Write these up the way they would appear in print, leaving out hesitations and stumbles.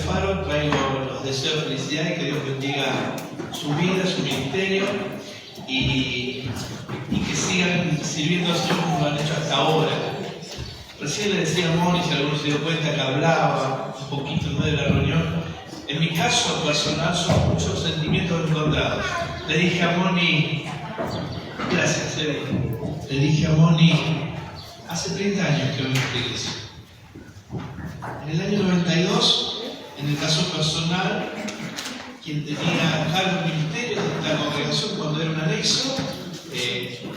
Alfaro traigo los deseos de felicidad y que Dios bendiga su vida, su ministerio y que sigan sirviendo al Señor como lo han hecho hasta ahora. Recién le decía a Moni, si alguno se dio cuenta que hablaba un poquito en medio de la reunión, en mi caso personal son muchos sentimientos encontrados. Le dije a Moni, gracias, le dije a Moni, hace 30 años que vengo a esta iglesia. En el año 92, en el caso personal, quien tenía cargo del ministerio de la congregación cuando era un anexo,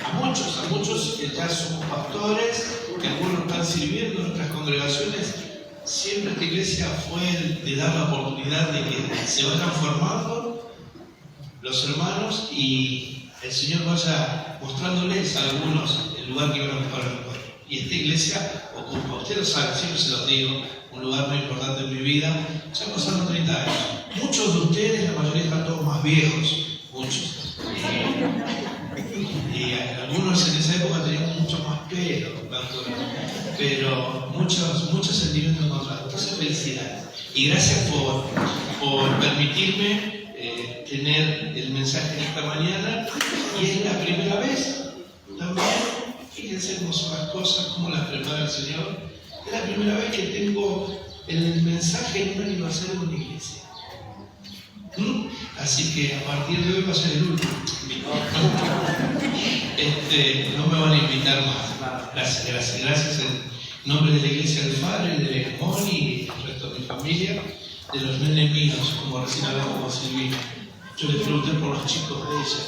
a muchos ya somos pastores, que algunos están sirviendo en nuestras congregaciones. Siempre esta iglesia fue de dar la oportunidad de que se vayan formando los hermanos y el Señor vaya mostrándoles a algunos el lugar que van a ocupar mejor. Y esta iglesia ocupa, ustedes lo saben, siempre se los digo, un lugar muy importante en mi vida. Ya pasaron 30 años. Muchos de ustedes, la mayoría están todos más viejos, muchos. Y algunos en esa época tenían mucho más pelo, pero muchos sentimientos encontrados. Entonces, felicidades. Y gracias por permitirme tener el mensaje de esta mañana. Y es la primera vez también, fíjense cómo son las cosas, cómo las prepara el Señor. Es la primera vez que tengo el mensaje en un aniversario de una iglesia. Así que a partir de hoy va a ser el último. No me van a invitar más. Gracias en nombre de la iglesia del Padre, de Moni y del resto de mi familia, de los nenes míos, como recién hablamos con Silvina. Yo les pregunté por los chicos de ella.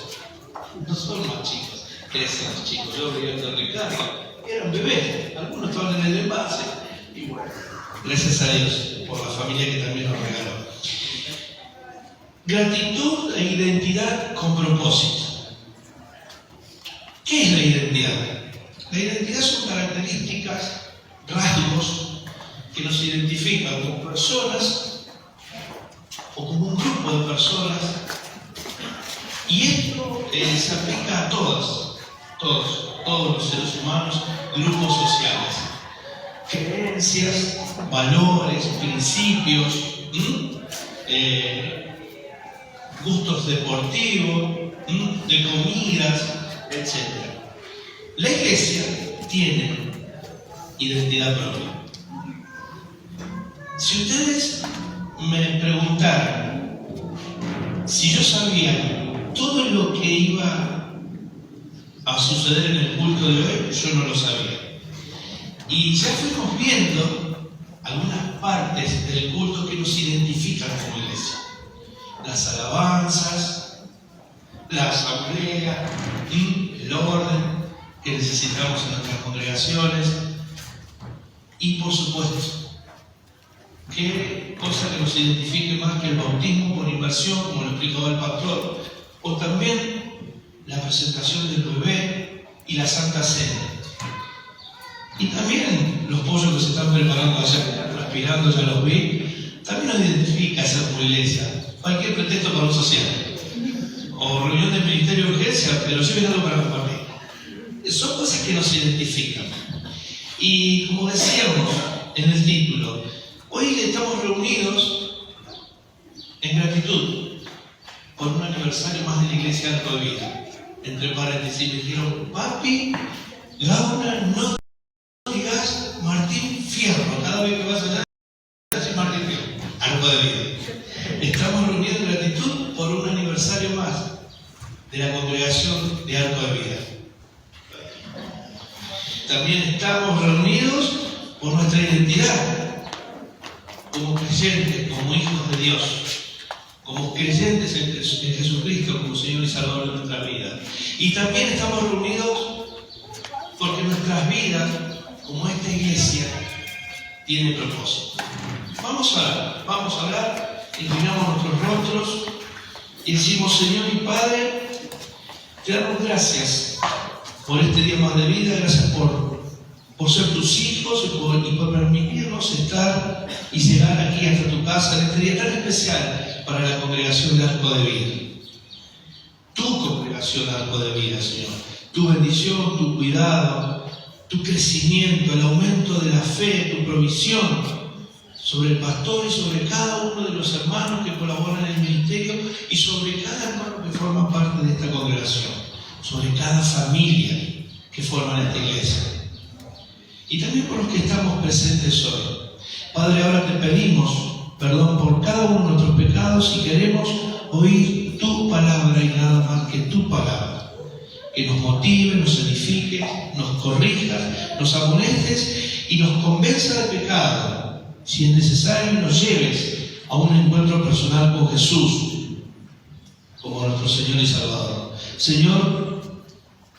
No son más chicos, crecen los chicos. Yo veía el de Ricardo, eran bebés, algunos estaban en el envase. Y bueno, gracias a Dios por la familia que también nos regaló. Gratitud e identidad con propósito. ¿Qué es la identidad? La identidad son características, rasgos que nos identifican como personas o como un grupo de personas, y esto se aplica a todos los seres humanos, grupos sociales, creencias, valores, principios, gustos deportivos, de comidas, etc. La iglesia tiene identidad propia. Si ustedes me preguntaran si yo sabía todo lo que iba a suceder en el culto de hoy, yo no lo sabía. Y ya fuimos viendo algunas partes del culto que nos identifican como iglesia. Las alabanzas, la asamblea, el orden que necesitamos en nuestras congregaciones y, por supuesto, qué cosa que nos identifique más que el bautismo por inmersión, como lo explicaba el pastor, o también la presentación del bebé y la Santa Cena. Y también los pollos que se están preparando allá, respirando, ya los vi, también nos identifica ser como iglesia. Cualquier pretexto para un social o reunión de ministerio de urgencia, pero lleven algo para compartir. Son cosas que nos identifican. Y como decíamos en el título, hoy estamos reunidos en gratitud por un aniversario más de la Iglesia Arco de Vida. Entre paréntesis me dijeron, papi, Laura, no digas Martín Fierro. Cada vez que vas allá, decís Martín Fierro, Arco de Vida. Estamos reunidos en gratitud por un aniversario más de la congregación de Arco de Vida. También estamos reunidos por nuestra identidad como creyentes, como hijos de Dios, como creyentes en Jesucristo como Señor y Salvador de nuestra vida. Y también estamos reunidos porque nuestras vidas, como esta iglesia, tiene propósito. Vamos a orar, inclinamos nuestros rostros y decimos, Señor y Padre, te damos gracias por este día más de vida, gracias por ser tus hijos y por permitirnos estar y llegar aquí hasta tu casa en este día tan especial para la congregación de Arco de Vida. Tu congregación de Arco de Vida, Señor. Tu bendición, tu cuidado, tu crecimiento, el aumento de la fe, tu provisión, sobre el pastor y sobre cada uno de los hermanos que colaboran en el ministerio y sobre cada hermano que forma parte de esta congregación, sobre cada familia que forma esta iglesia. Y también por los que estamos presentes hoy. Padre, ahora te pedimos perdón por cada uno de nuestros pecados y queremos oír tu palabra y nada más que tu palabra. Que nos motive, nos edifique, nos corrijas, nos amonestes y nos convenza de pecado. Si es necesario, nos lleves a un encuentro personal con Jesús, como nuestro Señor y Salvador. Señor,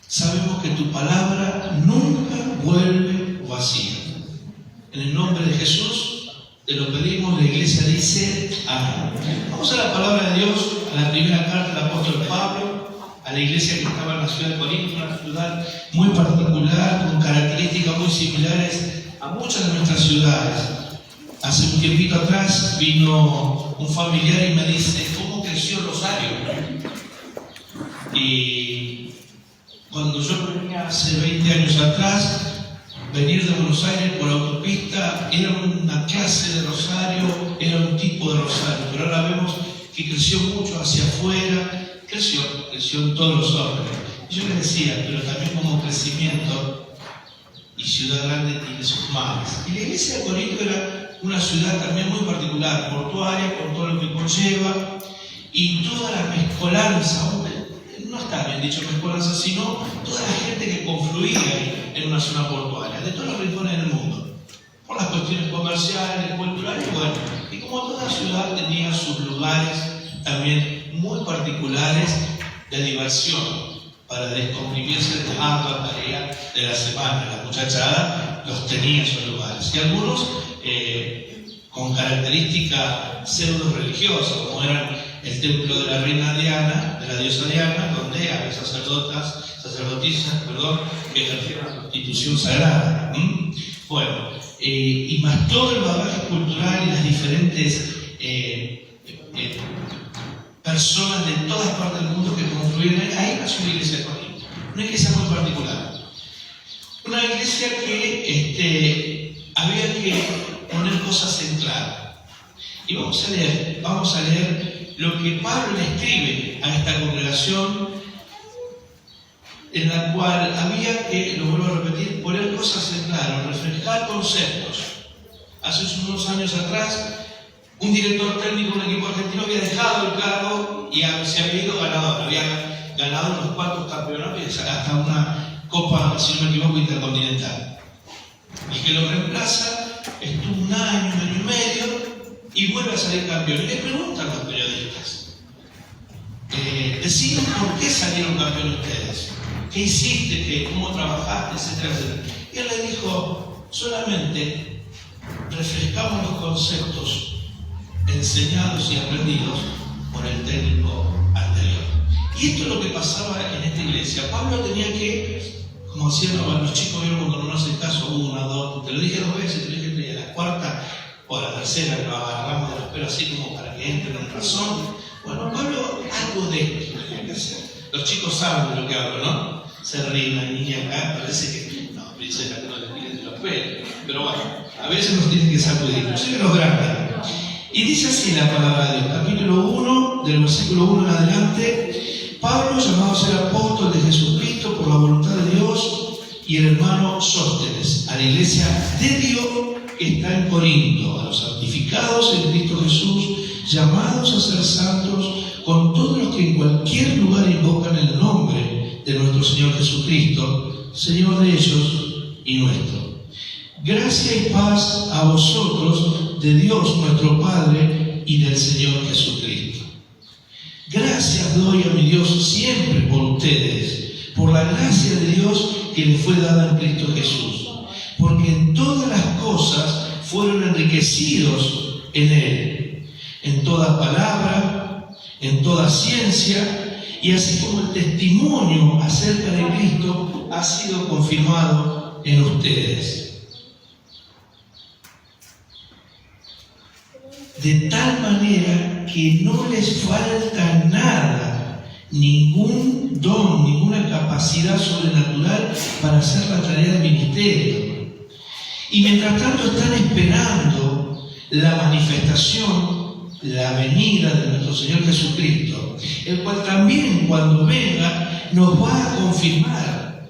sabemos que tu palabra nunca vuelve vacía. En el nombre de Jesús te lo pedimos, la iglesia dice amén. Vamos a la palabra de Dios, a la primera carta del apóstol Pablo, a la iglesia que estaba en la ciudad de Corinto, una ciudad muy particular, con características muy similares a muchas de nuestras ciudades. Hace un tiempito atrás vino un familiar y me dice, ¿cómo creció Rosario? Y cuando yo venía hace 20 años atrás, venir de Buenos Aires por autopista era una clase de Rosario, era un tipo de Rosario, pero ahora vemos que creció mucho hacia afuera, creció en todos los órdenes. Y yo le decía, pero también como crecimiento y ciudad grande tiene sus males. Y la iglesia de Corinto era una ciudad también muy particular, portuaria, con todo lo que conlleva, y toda la mezcolanza, no está bien dicho mezcolanza, sino toda la gente que confluía en una zona portuaria, de todos los rincones del mundo, por las cuestiones comerciales, culturales, bueno, y como toda ciudad tenía sus lugares también muy particulares de diversión, para descomprimirse de la ardua tarea de la semana. La muchachada los tenía esos lugares, y algunos con características pseudo-religiosas, como eran el templo de la reina Diana, de la diosa Diana, donde había sacerdotisas, que ejercían la prostitución sagrada. Bueno, y más todo el bagaje cultural y las diferentes personas de todas partes del mundo que confluyen ahí nació una iglesia de Corinto, una iglesia muy particular, una iglesia que había que poner cosas en claro. Y vamos a leer lo que Pablo le escribe a esta congregación, en la cual había que, lo vuelvo a repetir, poner cosas en claro, refrescar conceptos. Hace unos años atrás, un director técnico de un equipo argentino había dejado el cargo y se había ido ganador, había ganado unos cuantos campeonatos, hasta una copa, si no me equivoco, intercontinental. El que lo reemplaza estuvo un año y medio y vuelve a salir campeón. Y le preguntan a los periodistas, deciden por qué salieron campeones ustedes, qué hiciste, cómo trabajaste, etcétera, etcétera. Y él le dijo, solamente refrescamos los conceptos enseñados y aprendidos por el técnico anterior. Y esto es lo que pasaba en esta iglesia. Pablo tenía que, como decían los chicos, vieron cuando no hacen caso, una, dos, te lo dije 2 veces, te lo dije 3, y a la cuarta o a la tercera lo agarramos de los pelos así como para que entren en razón. Bueno, Pablo, algo de esto tenía que hacer. Los chicos saben de lo que hablo, ¿no? Se ríen la niña acá, parece que, no, princesa, que no le tiren de los pelos. Pero bueno, a veces nos tienen que sacudir, inclusive los grandes. Y dice así la palabra de Dios, capítulo 1, del versículo 1 en adelante. Pablo, llamado a ser apóstol de Jesucristo por la voluntad de Dios, y el hermano Sóstenes, a la iglesia de Dios que está en Corinto, a los santificados en Cristo Jesús, llamados a ser santos, con todos los que en cualquier lugar invocan el nombre de nuestro Señor Jesucristo, Señor de ellos y nuestro. Gracia y paz a vosotros, de Dios nuestro Padre y del Señor Jesucristo. Gracias doy a mi Dios siempre por ustedes, por la gracia de Dios que les fue dada en Cristo Jesús, porque en todas las cosas fueron enriquecidos en Él, en toda palabra, en toda ciencia, y así como el testimonio acerca de Cristo ha sido confirmado en ustedes. De tal manera que no les falta nada, ningún don, ninguna capacidad sobrenatural para hacer la tarea del ministerio. Y mientras tanto están esperando la manifestación, la venida de nuestro Señor Jesucristo, el cual también cuando venga nos va a confirmar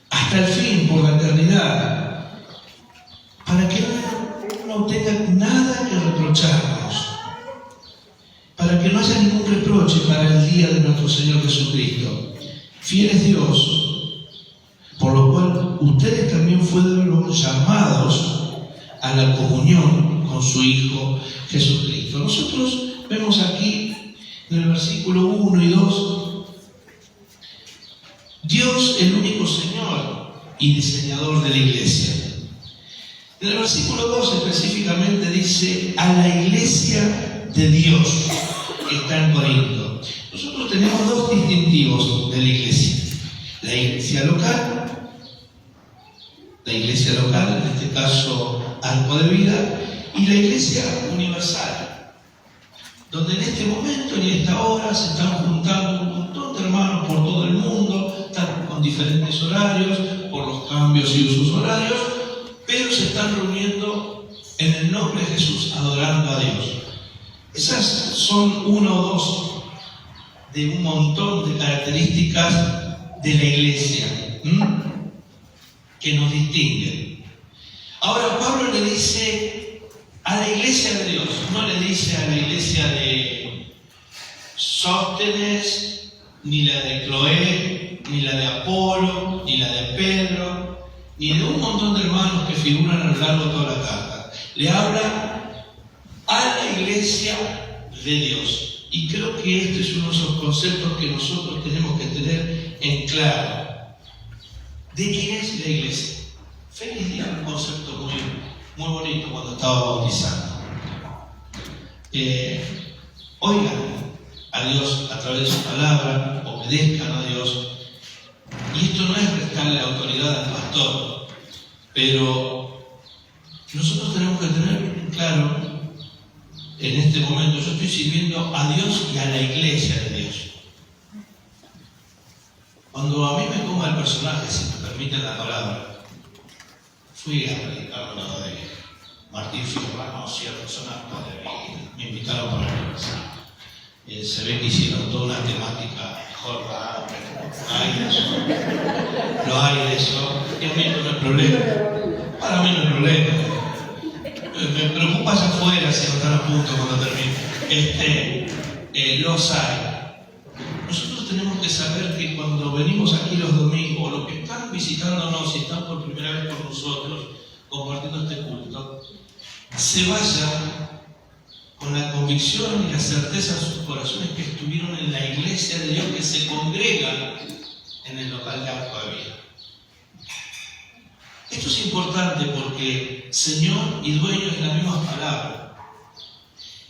hasta el fin, por la eternidad, para que no tenga nada que reprocharnos, para que no haya ningún reproche para el día de nuestro Señor Jesucristo. Fiel es Dios, por lo cual ustedes también fueron llamados a la comunión con su Hijo Jesucristo. Nosotros vemos aquí en el versículo 1 y 2, Dios, el único Señor y diseñador de la iglesia. En el versículo 2 específicamente dice, a la iglesia de Dios que está en Corinto. Nosotros tenemos dos distintivos de la iglesia. La iglesia local, en este caso Arco de Vida, y la iglesia universal, donde en este momento y en esta hora se están juntando un montón de hermanos por todo el mundo, están con diferentes horarios, por los cambios y usos horarios, pero se están reuniendo en el nombre de Jesús, adorando a Dios. Esas son una o dos de un montón de características de la iglesia que nos distinguen. Ahora Pablo le dice a la iglesia de Dios, no le dice a la iglesia de Sóstenes, ni la de Cloé, ni la de Apolo, ni la de Pedro, ni de un montón de hermanos que figuran a lo largo de toda la carta. Le habla a la iglesia de Dios. Y creo que este es uno de esos conceptos que nosotros tenemos que tener en claro. ¿De quién es la iglesia? Félix dijo un concepto muy bonito cuando estaba bautizando. Oigan a Dios a través de su palabra, obedezcan a Dios. Y esto no es restarle la autoridad al pastor, pero nosotros tenemos que tener claro en este momento, yo estoy sirviendo a Dios y a la iglesia de Dios. Cuando a mí me coma el personaje, si me permiten la palabra, fui a predicar lo de Martín Figueroa, cierto, son actos de vida, me invitaron para la iglesia. Se ve que hicieron toda una temática jornada, hay de eso, lo hay de eso, y a mí no es problema, para mí no es problema. Me preocupa allá afuera si no están a punto cuando termine. Los hay. Nosotros tenemos que saber que cuando venimos aquí los domingos, los que están visitándonos y están por primera vez con nosotros, compartiendo este culto, se vayan con la convicción y la certeza en sus corazones que estuvieron en la iglesia de Dios, que se congrega en el local de Arco de Vida. Esto es importante porque Señor y dueño es la misma palabra.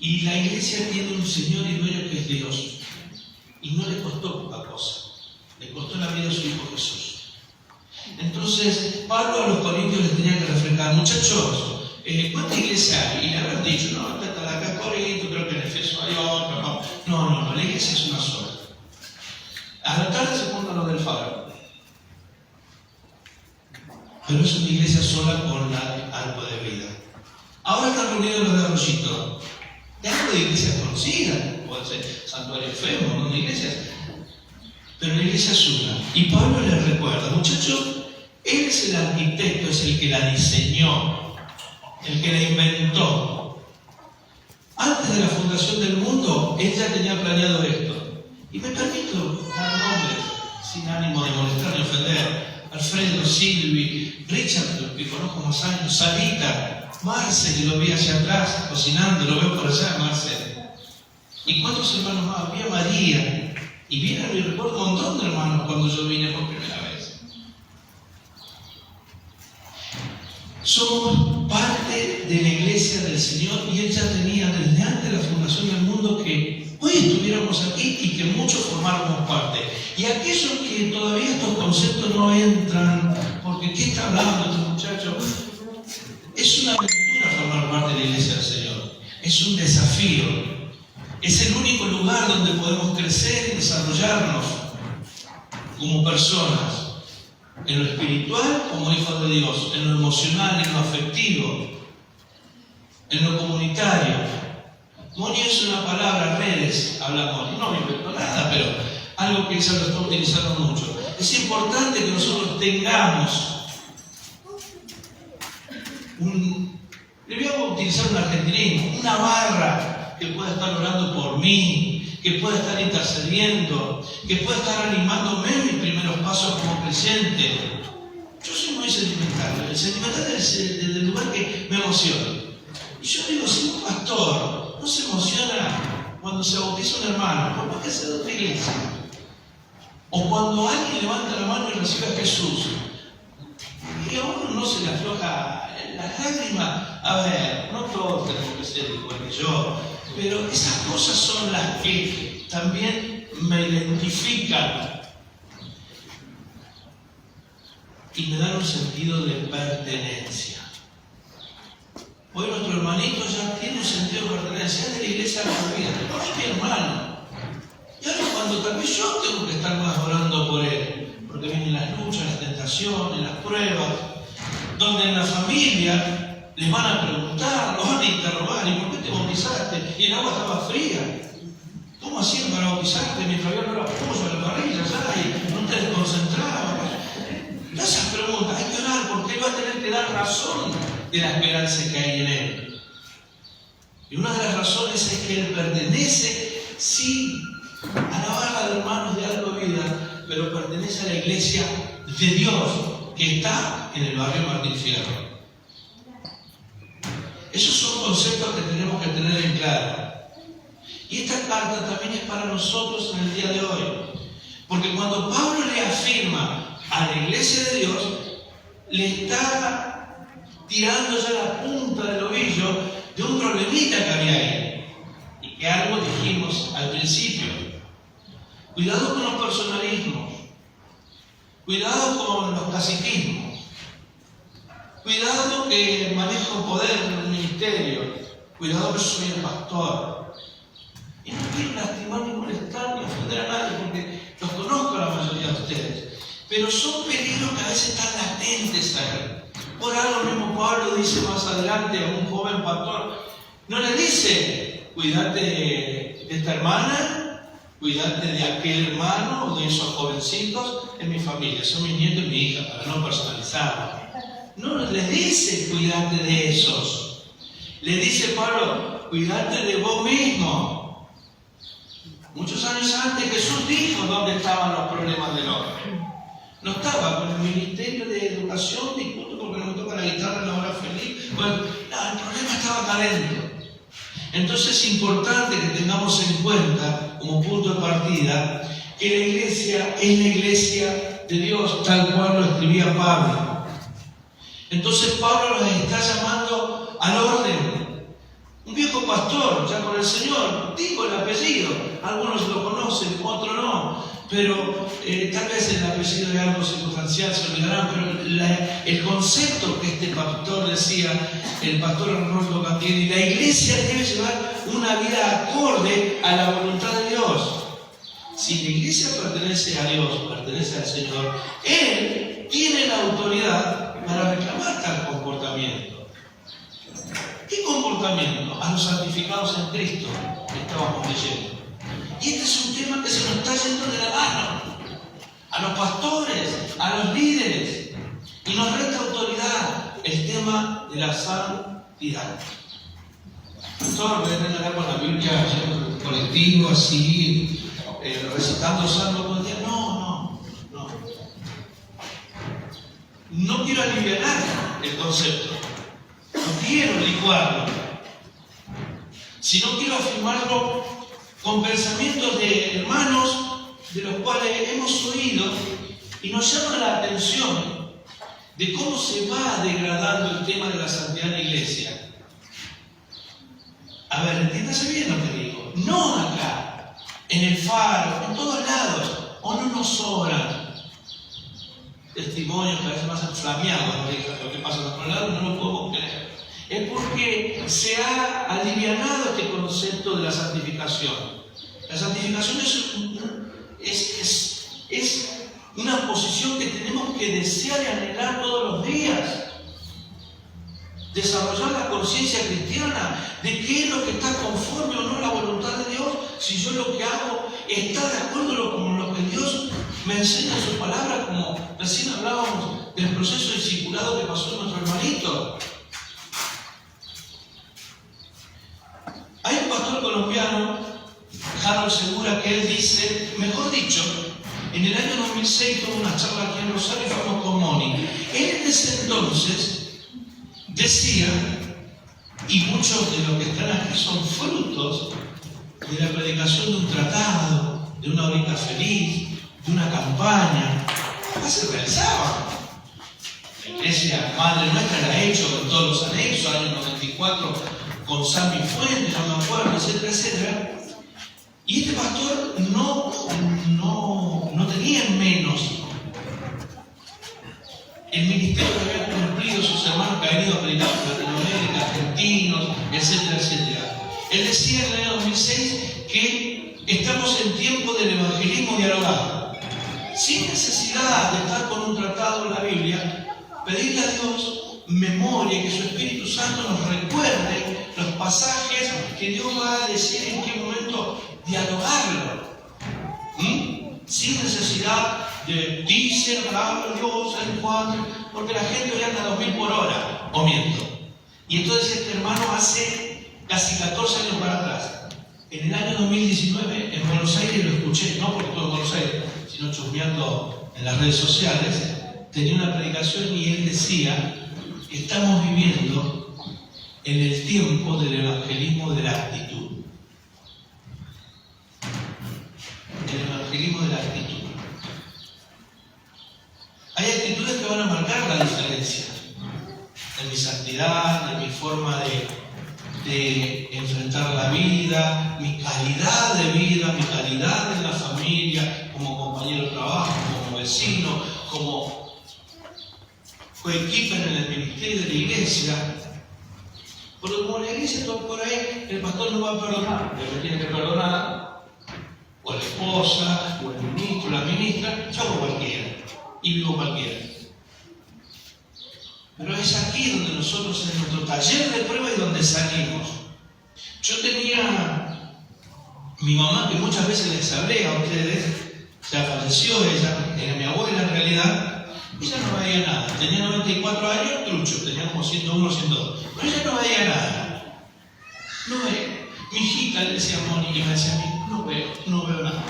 Y la iglesia tiene un Señor y dueño que es Dios. Y no le costó poca cosa. Le costó la vida a su Hijo Jesús. Entonces, Pablo a los corintios les tenía que refrescar, muchachos, ¿cuánta iglesia hay? Y le habrán dicho, no, está la acá Corinto, creo que en Efeso hay otra. No, la iglesia es una sola. A la tarde se juntan los del Faro. Pero es una iglesia sola con algo de vida. Ahora están reunidos los de Arroyito. Es algo de iglesias conocidas, puede ser Santuario Efemo, ¿no? Iglesias. Pero la iglesia es una. Y Pablo les recuerda, muchachos, él es el arquitecto, es el que la diseñó, el que la inventó. Antes de la fundación del mundo, él ya tenía planeado esto. Y me permito dar nombres, sin ánimo de molestar ni ofender. Alfredo, Silvi, Richard, que conozco más años, Sarita, Marce, que lo vi hacia atrás, cocinando, lo veo por allá, Marce. ¿Y cuántos hermanos más? Había María. Y vieron, y recuerdo un montón de hermanos cuando yo vine por primera vez. Somos parte de la iglesia del Señor y Él ya tenía desde antes de la fundación del mundo que hoy estuviéramos aquí y que muchos formáramos parte. Y aquellos que todavía estos conceptos no entran, porque ¿qué está hablando este muchacho? Es una aventura formar parte de la iglesia del Señor. Es un desafío. Es el único lugar donde podemos crecer y desarrollarnos como personas. En lo espiritual, como hijos de Dios. En lo emocional, en lo afectivo. en lo comunitario. Moni es una palabra, redes, habla Moni. No me invento nada, pero algo que ella lo está utilizando mucho. Es importante que nosotros tengamos le voy a utilizar un argentinismo, una barra que pueda estar orando por mí, que pueda estar intercediendo, que pueda estar animándome en mis primeros pasos como creyente. Yo soy muy sentimental. El sentimental es el lugar que me emociona. Y yo digo, si un pastor no se emociona cuando se bautiza un hermano, por más que sea de otra iglesia, o cuando alguien levanta la mano y recibe a Jesús, y a uno no se le afloja la lágrima. A ver, no todos tenemos que ser igual que yo, pero esas cosas son las que también me identifican y me dan un sentido de pertenencia. Hoy nuestro hermanito ya tiene un sentido de pertenencia, es de la iglesia de la vida, no es mi hermano. Y ahora cuando tal vez yo tengo que estar más orando por él, porque vienen las luchas, las tentaciones, las pruebas, donde en la familia les van a preguntar, los van a interrogar, ¿y por qué te bautizaste? Y el agua estaba fría. ¿Cómo hacían para bautizarte mientras había olor a pollo, a la parrilla, y no te desconcentrabas? Esas preguntas hay que orar porque él va a tener que dar razón de la esperanza que hay en él. Y una de las razones es que él pertenece, sí, a la barra de hermanos de Algo Vida, pero pertenece a la iglesia de Dios que está en el barrio Martín Fierro. Esos son conceptos que tenemos que tener en claro. Y esta carta también es para nosotros en el día de hoy. Porque cuando Pablo le afirma a la iglesia de Dios, le está tirando ya la punta del ovillo de un problemita que había ahí. Y que algo dijimos al principio. Cuidado con los personalismos. Cuidado con los caciquismos. Cuidado que manejo poder en el ministerio. Cuidado que soy el pastor. Y no quiero lastimar ni molestar ni ofender a nadie porque los conozco a la mayoría de ustedes. Pero son peligros que a veces están latentes ahí. Por algo mismo Pablo dice más adelante a un joven pastor, no le dice, cuídate de esta hermana, cuídate de aquel hermano o de esos jovencitos en mi familia, son mis nietos y mi hija, para no personalizarlo. No les dice, cuídate de esos. Le dice Pablo, cuídate de vos mismo. Muchos años antes Jesús dijo dónde estaban los problemas del hombre. No estaba con el ministerio de educación, discuto porque no me toca la guitarra en la hora feliz. Bueno, no, el problema estaba acá adentro. Entonces es importante que tengamos en cuenta, como punto de partida, que la iglesia es la iglesia de Dios, tal cual lo escribía Pablo. Entonces Pablo los está llamando al orden. Un viejo pastor, ya con el Señor, digo el apellido, algunos lo conocen, otros no, pero tal vez el apellido de algo circunstancial se olvidarán, pero el concepto que este pastor decía, el pastor Arnoldo Cantieri, la iglesia debe llevar una vida acorde a la voluntad de Dios. Si la iglesia pertenece a Dios, pertenece al Señor, Él tiene la autoridad para reclamar tal comportamiento. ¿Qué comportamiento? A los santificados en Cristo que estábamos leyendo. Y este es un tema que se nos está yendo de la mano. A los pastores, a los líderes. Y nos resta autoridad el tema de la santidad. Pastor, voy a tener acá con la Biblia yendo en el colectivo, así, recitando salmos todo el día. No. No quiero aliviar el concepto. No quiero licuarlo, sino quiero afirmarlo con pensamientos de hermanos de los cuales hemos oído y nos llama la atención de cómo se va degradando el tema de la santidad en la iglesia. A ver, entiéndase bien lo que digo. No acá, en el faro, en todos lados, o no nos sobran testimonios que a veces más flameados, lo que pasa en otro lado, no lo podemos creer. Es porque se ha alivianado este concepto de la santificación. La santificación es una posición que tenemos que desear y anhelar todos los días. desarrollar la conciencia cristiana de qué es lo que está conforme o no a la voluntad de Dios, si yo lo que hago está de acuerdo con lo que Dios me enseña en su palabra, como recién hablábamos del proceso discipulado que pasó nuestro hermanito. Hay un pastor colombiano, Harold Segura, que él dice, mejor dicho, en el año 2006 tuvo una charla aquí en Rosario y fuimos con Moni. Él en ese entonces decía, y muchos de los que están aquí son frutos de la predicación de un tratado, de una horita feliz, de una campaña, acá se realizaba. La iglesia Madre Nuestra la ha hecho con todos los anexos, año 94, con Sammy Fuentes, no me acuerdo, etcétera, etcétera. Y este pastor no tenía en menos el ministerio que habían cumplido sus hermanos que han venido a predicar en Latinoamérica, argentinos, etcétera, etcétera. Él decía en el año 2006 que estamos en tiempo del evangelismo dialogado. Sin necesidad de estar con un tratado en la Biblia, pedirle a Dios memoria, que su Espíritu Santo nos recuerde los pasajes que Dios va a decir en qué momento dialogarlo. Sin necesidad de dice habla Dios en Juan, porque la gente hoy anda a 2000 por hora, o miento. Y entonces este hermano hace casi 14 años para atrás, en el año 2019, en Buenos Aires lo escuché, no porque estuve en Buenos Aires, sino chusmeando en las redes sociales, tenía una predicación y él decía, estamos viviendo en el tiempo del evangelismo de la actitud. El evangelismo de la actitud. Hay actitudes que van a marcar la diferencia en mi santidad, en mi forma de enfrentar la vida, mi calidad de vida, mi calidad en la familia, como compañero de trabajo, como vecino, como coequiper en el ministerio de la iglesia. Porque como la iglesia está por ahí, el pastor no va a perdonar, le tiene que perdonar, o la esposa, o el ministro, la ministra, yo hago cualquiera, y vivo cualquiera. Pero es aquí donde nosotros, en nuestro taller de prueba, y donde salimos. Yo tenía mi mamá, que muchas veces les hablé a ustedes, ya falleció ella, era mi abuela en realidad. Ella no veía nada, tenía 94 años, trucho, tenía como 101, 102. Pero ella no veía nada. No ve. Mi hijita le decía a Moni, y me decía a mí, no veo nada.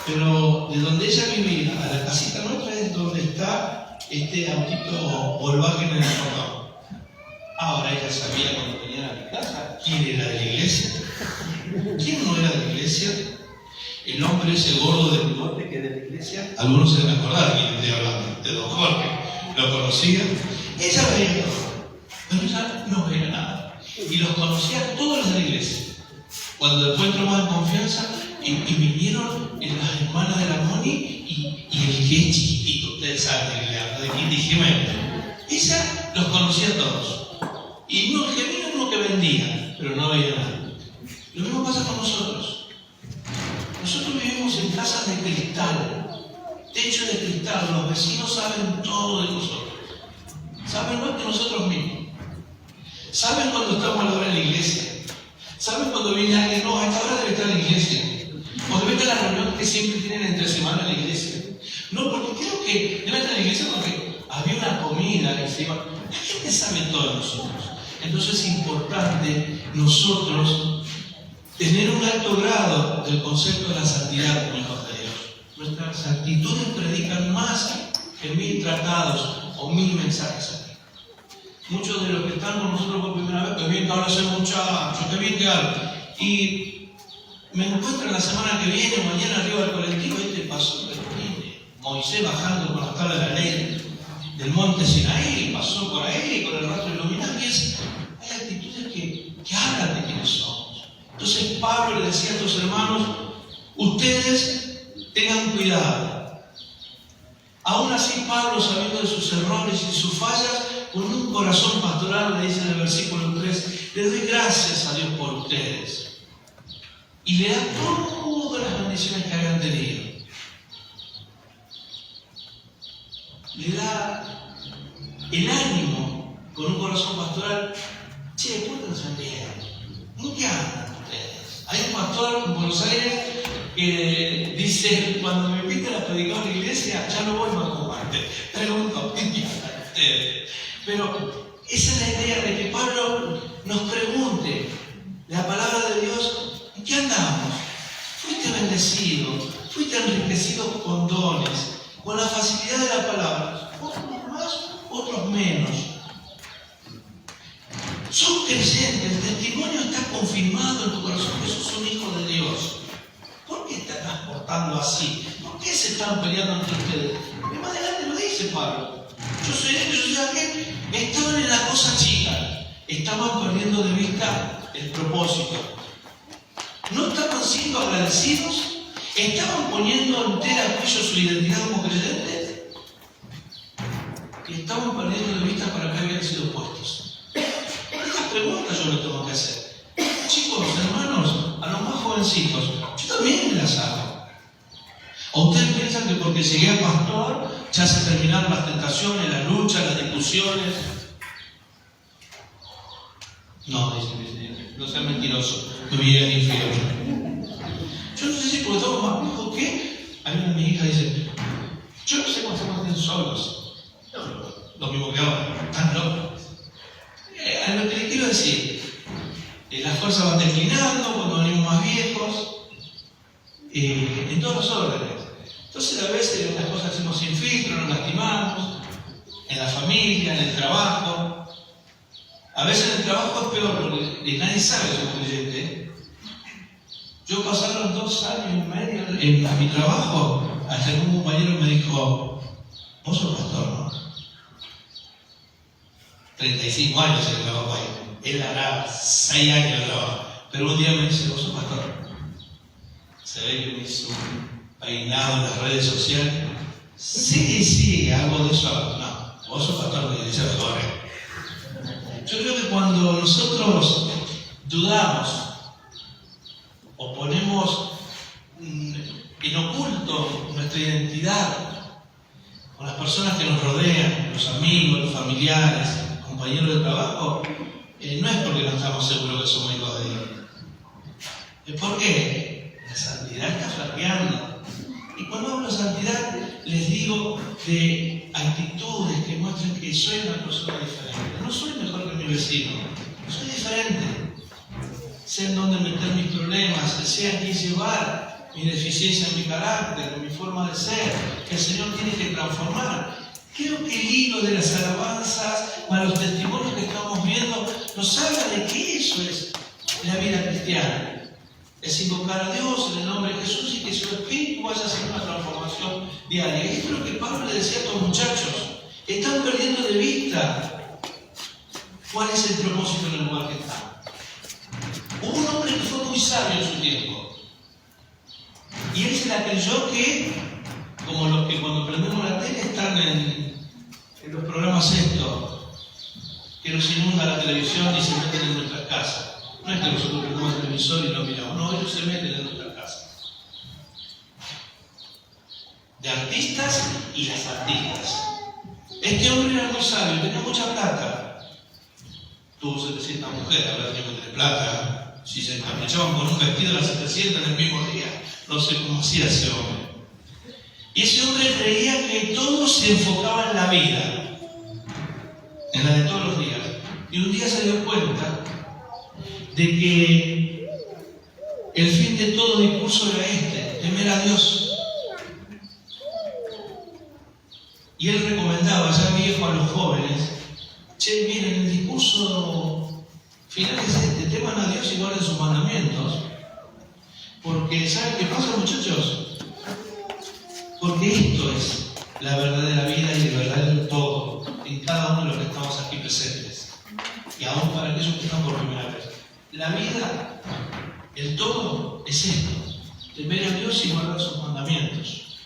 Pero de donde ella vivía, a la casita nuestra, es donde está este autito Volkswagen en el portón. Ahora ella sabía cuando venían a mi casa quién era de la iglesia, quién no era de la iglesia. El hombre ese gordo del bigote que es de la iglesia, algunos se deben acordar de quién estoy hablando, de don Jorge, lo conocía. Ella veía todo, pero ella no veía nada. Y los conocía todos los de la iglesia. Cuando después entró en confianza, y vinieron las hermanas de la Moni y el que es chiquitito, ustedes saben de qué le hablo, de Quinti Jiménez. Ella los conocía a todos. Y no, el que vino uno que vendía, pero no veía nada. Lo mismo pasa con nosotros. Nosotros vivimos en casas de cristal, techo de cristal, los vecinos saben todo de nosotros. Saben más que nosotros mismos. Saben cuando estamos a la hora de la iglesia. Saben cuando viene alguien, no, a esta hora debe estar en la iglesia. O debe estar la reunión que siempre tienen entre semana en la iglesia. No, porque creo que debe estar en la iglesia porque había una comida que se iba. La gente sabe todo de nosotros. Entonces es importante nosotros tener un alto grado del concepto de la santidad como hijos de Dios. Nuestras actitudes predican más que 1000 tratados o 1000 mensajes aquí. Muchos de los que están con nosotros por primera vez, que bien que habla ese muchacho, que bien que habla. Y me encuentro la semana que viene, mañana arriba del colectivo, este pasó, viene Moisés bajando con las tablas de la ley del monte Sinaí, pasó por ahí con el rastro iluminado, y hay actitudes que hablan de quiénes somos. Entonces Pablo le decía a estos hermanos, ustedes tengan cuidado. Aún así Pablo, sabiendo de sus errores y sus fallas, con un corazón pastoral, le dice en el versículo 3, le doy gracias a Dios por ustedes. Y le da todas las bendiciones que habían tenido. Le da el ánimo con un corazón pastoral, che, pórtense bien, ¿en qué andan ustedes? Hay un pastor en Buenos Aires que dice, cuando me invitan a predicar en la iglesia, ya no voy más con guantes. Pregunto, ¿en qué andan ustedes? Pero esa es la idea de que Pablo nos pregunte, la palabra de Dios, ¿en qué andamos? ¿Fuiste bendecido? ¿Fuiste enriquecido con dones? ¿Con la facilidad de la palabra? Otros más, otros menos. Sos creyente, el testimonio está confirmado en tu corazón que sos un hijo de Dios. ¿Por qué te estás portando así? ¿Por qué se están peleando entre ustedes? Y más adelante lo dice Pablo. Yo soy esto, yo soy aquel. Estaban en la cosa chica. Estaban perdiendo de vista el propósito. No estaban siendo agradecidos. Estaban poniendo en tela de juicio su identidad como creyentes. Y estaban perdiendo de vista para qué habían sido puestos. Estas preguntas yo las tengo que hacer. Chicos, hermanos, a los más jovencitos, yo también me las hago. ¿O ustedes piensan que porque llegué a pastor ya se terminaron las tentaciones, las luchas, las discusiones? No, dice, no sean mentirosos, me voy al infierno. Yo no sé si porque estamos más viejos que... A mí mi hija dice, yo no sé cómo estamos solos. Lo mismo que ahora, están locos. A lo que les quiero decir, las fuerzas van declinando cuando venimos más viejos, en todos los órdenes. Entonces a veces las cosas hacemos sin filtro, nos lastimamos, en la familia, en el trabajo. A veces en el trabajo es peor porque nadie sabe que soy creyente. Yo pasaron 2 años y medio en mi trabajo, hasta que un compañero me dijo, vos sos pastor, ¿no? 35 años en el trabajo ahí. Él hará 6 años de trabajo. Pero un día me dice, vos sos pastor. Se ve que me hizo un peinado en las redes sociales. Sí, algo de eso. No, vos sos pastor de la iglesia de Corre. Yo creo que cuando nosotros dudamos o ponemos en oculto nuestra identidad con las personas que nos rodean, los amigos, los familiares, compañeros de trabajo, no es porque no estamos seguros que somos hijos de Dios. Es porque la santidad está flaqueando. Y cuando hablo de santidad, les digo de actitudes que muestren que soy una persona diferente. No soy mejor que mi vecino, soy diferente. Sé en dónde meter mis problemas, sé a qué llevar mi deficiencia en mi carácter, en mi forma de ser, que el Señor tiene que transformar. Creo que el hilo de las alabanzas, para los testimonios que estamos viendo, nos habla de que eso es la vida cristiana. Es invocar a Dios en el nombre de Jesús y que su espíritu vaya a hacer una transformación diaria. Y esto es lo que Pablo le decía a estos muchachos. Están perdiendo de vista cuál es el propósito en el lugar que están. Hubo un hombre que fue muy sabio en su tiempo. Y él se la creyó que, como los que cuando prendemos la tele están en los programas estos, que nos inunda la televisión y se meten en nuestras casas. No es que nosotros prendemos el televisor y lo miramos, no, ellos se meten en nuestras casas. De artistas y las artistas. Este hombre era muy sabio, tenía mucha plata. Tuvo 700 mujeres, ahora tiene que tener plata. Si se encaprichaban con un vestido de las 700 en el mismo día, no sé cómo hacía ese hombre. Y ese hombre creía que todo se enfocaba en la vida, en la de todos los días. Y un día se dio cuenta de que el fin de todo discurso era temer a Dios. Y él recomendaba, ya viejo, a los jóvenes, che, miren, el discurso final es teman a Dios y guarden sus mandamientos. Porque, ¿saben qué pasa, muchachos? Porque esto es la verdadera vida y el verdadero todo en cada uno de los que estamos aquí presentes. Y aún para aquellos que están por primera vez. La vida, el todo, es esto: temer a Dios y guardar sus mandamientos.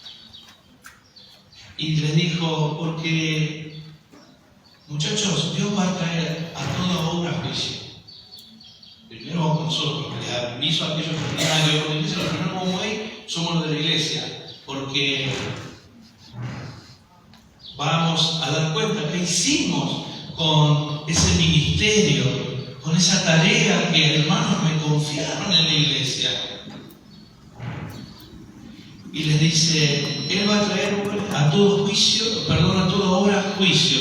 Y les dijo, porque, muchachos, Dios va a traer a toda obra juicio. Primero vamos con nosotros, porque le aviso a aquellos que están en la iglesia, los primeros vamos ahí, somos los de la iglesia, porque vamos a dar cuenta que hicimos con ese ministerio, con esa tarea que hermanos me confiaron en la iglesia. Y les dice, Él va a traer a todo juicio, perdón, a toda obra juicio,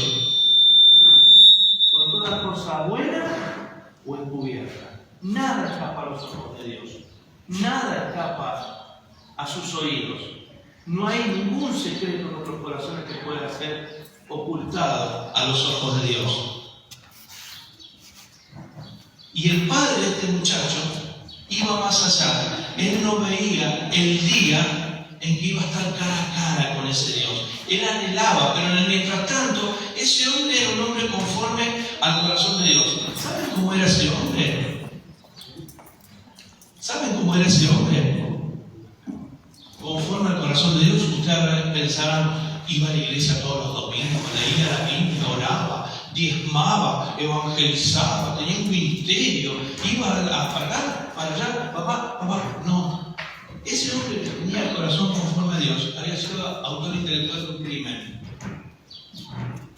con toda cosa buena o encubierta. Nada escapa a los ojos de Dios, nada escapa a sus oídos. No hay ningún secreto en nuestros corazones que pueda ser ocultado a los ojos de Dios. Y el padre de este muchacho iba más allá. Él no veía el día en que iba a estar cara a cara con ese Dios. Él anhelaba, pero en el mientras tanto, ese hombre era un hombre conforme al corazón de Dios. ¿Saben cómo era ese hombre? ¿Saben cómo era ese hombre? Conforme al corazón de Dios, ustedes pensarán, iba a la iglesia todos los domingos, leía la Biblia, oraba, diezmaba, evangelizaba, tenía un ministerio, iba a pagar para allá, papá, no. Ese hombre que tenía el corazón conforme a Dios había sido autor intelectual de un crimen.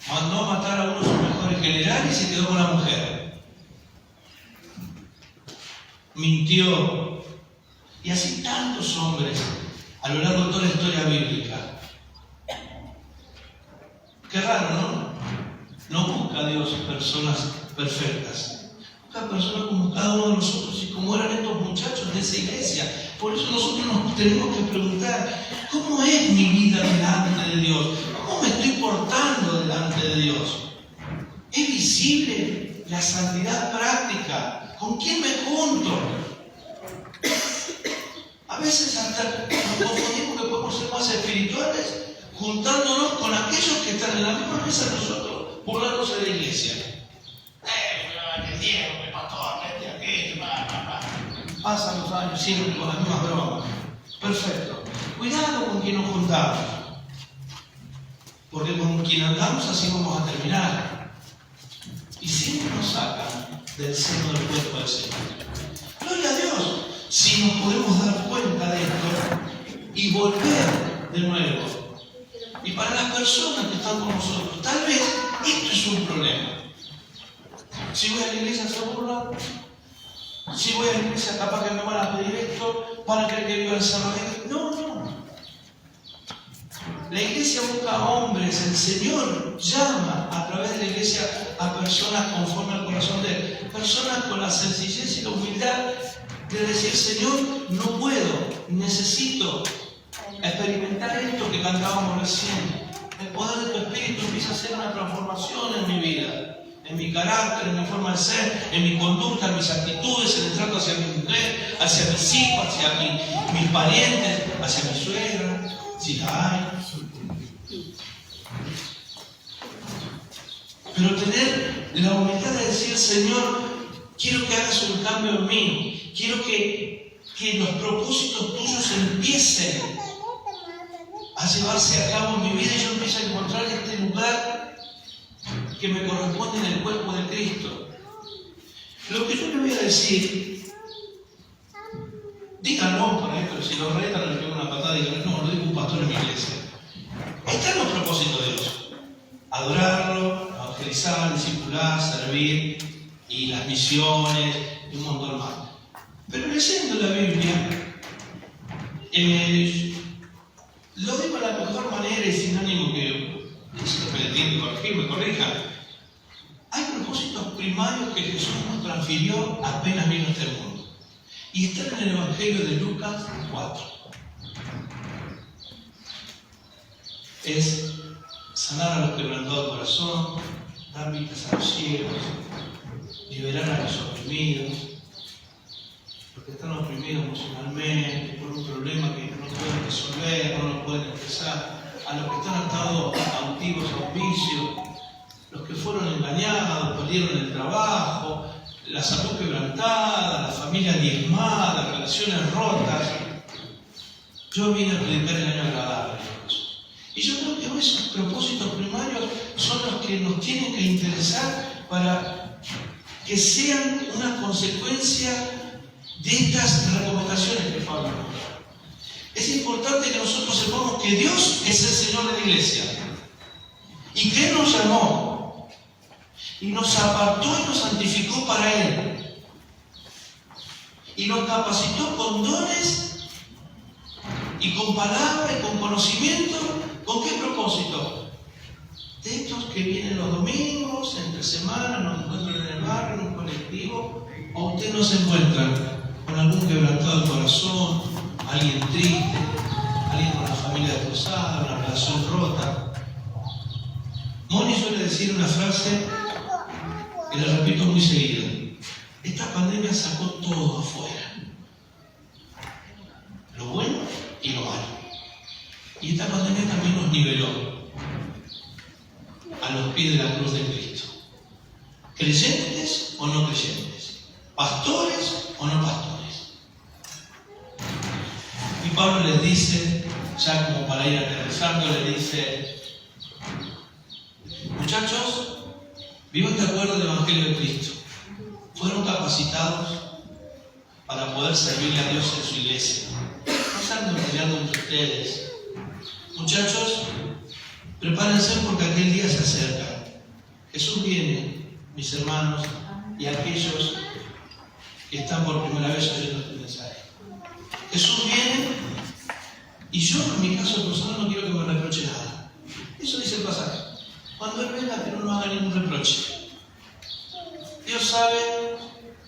Mandó a matar a uno de sus mejores generales y se quedó con la mujer. Mintió. Y así tantos hombres a lo largo de toda la historia bíblica. Qué raro, ¿no? No busca a Dios personas perfectas. Busca personas como cada uno de nosotros y como eran estos muchachos de esa iglesia. Por eso nosotros nos tenemos que preguntar, ¿cómo es mi vida delante de Dios? ¿Cómo me estoy portando delante de Dios? ¿Es visible la santidad práctica? ¿Con quién me junto? A veces hasta nos confundimos que podemos ser más espirituales juntándonos con aquellos que están en la misma mesa que nosotros, burlándose de la iglesia. Que Diego, que pastor, que aquello, Pasan los años siempre con las mismas bromas. Perfecto. Cuidado con quien nos juntamos. Porque con quien andamos así vamos a terminar. Y siempre nos sacan del seno del cuerpo del Señor. Gloria a Dios. Si nos podemos dar cuenta de esto y volver de nuevo. Y para las personas que están con nosotros, tal vez esto es un problema. Si voy a la iglesia se burlan. Si voy a la iglesia capaz que me van a pedir esto, van a creer que vivo en San Miguel. No. La iglesia busca hombres, el Señor llama a través de la iglesia a personas conforme al corazón de Él. Personas con la sencillez y la humildad de decir, Señor, no puedo, necesito experimentar esto que cantábamos recién. El poder de tu Espíritu empieza a hacer una transformación en mi vida. En mi carácter, en mi forma de ser, en mi conducta, en mis actitudes, en el trato hacia mi mujer, hacia mis hijos, hacia mis parientes, hacia mi suegra, si la hay. Pero tener la humildad de decir, Señor, quiero que hagas un cambio en mí, quiero que los propósitos tuyos empiecen a llevarse a cabo en mi vida y yo empiezo a encontrar este lugar que me corresponde en el cuerpo de Cristo. Lo que yo le voy a decir, díganlo por ahí, pero si lo retan, le pego una patada y digan, no, lo digo un pastor en mi iglesia. Están los propósitos de Dios: adorarlo, evangelizar, discipular, servir, y las misiones, y un montón más. Pero leyendo la Biblia, lo digo de la mejor manera y sin ánimo que me corrija. Hay propósitos primarios que Jesús nos transfirió apenas vino a este mundo. Y están en el Evangelio de Lucas 4. Es sanar a los quebrantados de corazón, dar vistas a los ciegos, liberar a los oprimidos, los que están oprimidos emocionalmente por un problema que no pueden resolver, no lo pueden expresar, a los que están atados cautivos a un vicio, los que fueron engañados, perdieron el trabajo, la salud quebrantada, la familia diezmada, las relaciones rotas. Yo vine a predicar el año agradable. Y yo creo que esos propósitos primarios son los que nos tienen que interesar para que sean una consecuencia de estas recomendaciones que Pablo nos da. Es importante que nosotros sepamos que Dios es el Señor de la iglesia y que Él nos llamó y nos apartó y nos santificó para Él. Y nos capacitó con dones y con palabra y con conocimiento. ¿Con qué propósito? De estos que vienen los domingos, entre semana, nos encuentran en el barrio, en un colectivo, o usted no se encuentra con algún quebrantado del corazón, alguien triste, alguien con la familia destrozada, una relación rota. Moni suele decir una frase que la repito muy seguido: esta pandemia sacó todo afuera, lo bueno y lo malo. Y esta pandemia también nos niveló a los pies de la cruz de Cristo. ¿Creyentes o no creyentes? ¿Pastores o no pastores? Y Pablo les dice, ya como para ir aterrizando, les dice: muchachos, vivan de acuerdo al Evangelio de Cristo. Fueron capacitados para poder servirle a Dios en su iglesia. No se anden peleando entre ustedes. Muchachos, prepárense porque aquel día se acerca. Jesús viene, mis hermanos, y aquellos que están por primera vez oyendo este mensaje. Jesús viene y yo, en mi caso personal, no quiero que me reproche nada. Eso dice el pasaje. Cuando Él venga, que no nos haga ningún reproche. Dios sabe,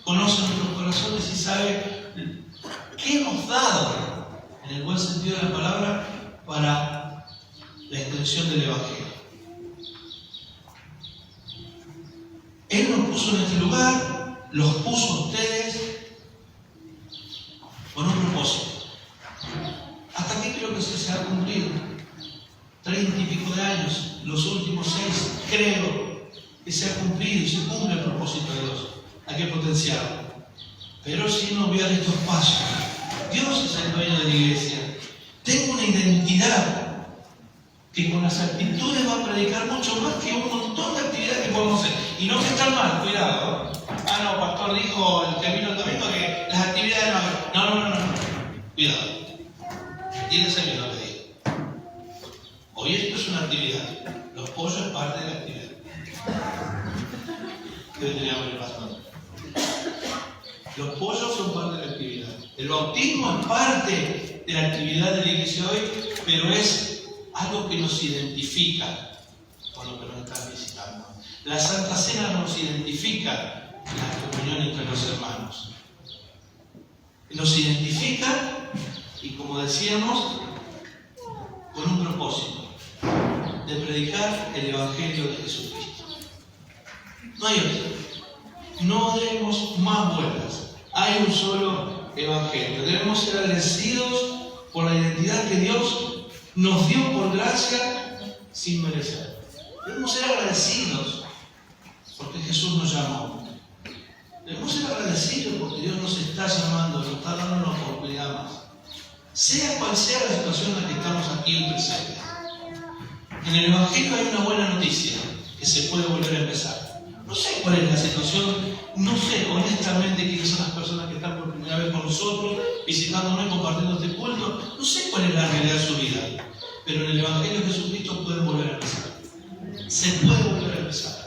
conoce nuestros corazones y sabe qué hemos dado, en el buen sentido de la palabra, para la extensión del Evangelio. Él nos puso en este lugar, los puso a ustedes con un propósito. ¿Hasta qué creo que se ha cumplido? 30 y pico de años, los últimos 6, creo que se ha cumplido y se cumple el propósito de Dios. Hay que potenciarlo. Pero si no voy a dar estos pasos, Dios es el dueño de la iglesia. Tengo una identidad que con las actitudes va a predicar mucho más que un montón de actividades que podemos hacer. Y no que están mal, cuidado. Ah, no, pastor dijo el que vino el domingo que las actividades no. Cuidado. Entiéndase bien lo que digo. Hoy esto es una actividad. Los pollos es parte de la actividad. ¿Qué teníamos el pastor? Los pollos son parte de la actividad. El bautismo es parte de la actividad de la iglesia hoy, pero es algo que nos identifica con lo que nos están visitando. La Santa Cena nos identifica la comunión entre los hermanos. Nos identifica, y como decíamos, con un propósito: de predicar el Evangelio de Jesucristo. No hay otro. No demos más vueltas. Hay un solo Evangelio. Debemos ser agradecidos por la identidad que Dios nos dio por gracia sin merecer. Debemos ser agradecidos porque Jesús nos llamó. Debemos ser agradecidos porque Dios nos está llamando, nos está dando una oportunidad más. Sea cual sea la situación en la que estamos aquí hoy presentes. En el Evangelio hay una buena noticia, que se puede volver a empezar. No sé cuál es la situación, no sé honestamente quiénes son las personas que están por primera vez con nosotros, visitándonos y compartiendo este culto. No sé cuál es la realidad de su vida, pero en el Evangelio de Jesucristo pueden volver a empezar. Se puede volver a empezar.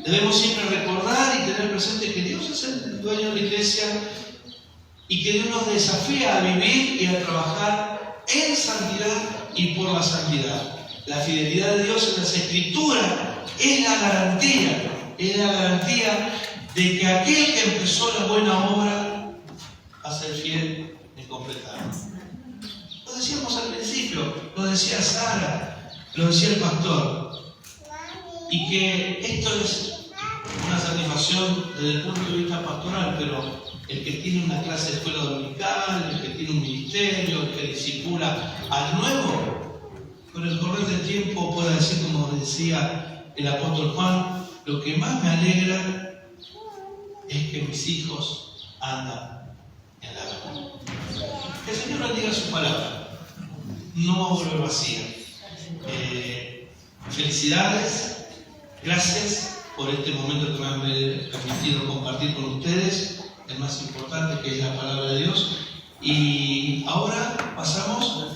Debemos siempre recordar y tener presente que Dios es el dueño de la iglesia y que Dios nos desafía a vivir y a trabajar en santidad y por la santidad. La fidelidad de Dios en las Escrituras es la garantía de que aquel que empezó la buena obra va a ser fiel en completarla. Lo decíamos al principio, lo decía Sara, lo decía el pastor, y que esto es una satisfacción desde el punto de vista pastoral, pero el que tiene una clase de escuela dominical, el que tiene un ministerio, el que discipula al nuevo, con el correr del tiempo pueda decir, como decía el apóstol Juan, lo que más me alegra es que mis hijos andan en la verdad. Que el Señor bendiga su palabra, no va a volver vacía. Felicidades, gracias por este momento que me han permitido compartir con ustedes, el más importante, que es la palabra de Dios. Y ahora pasamos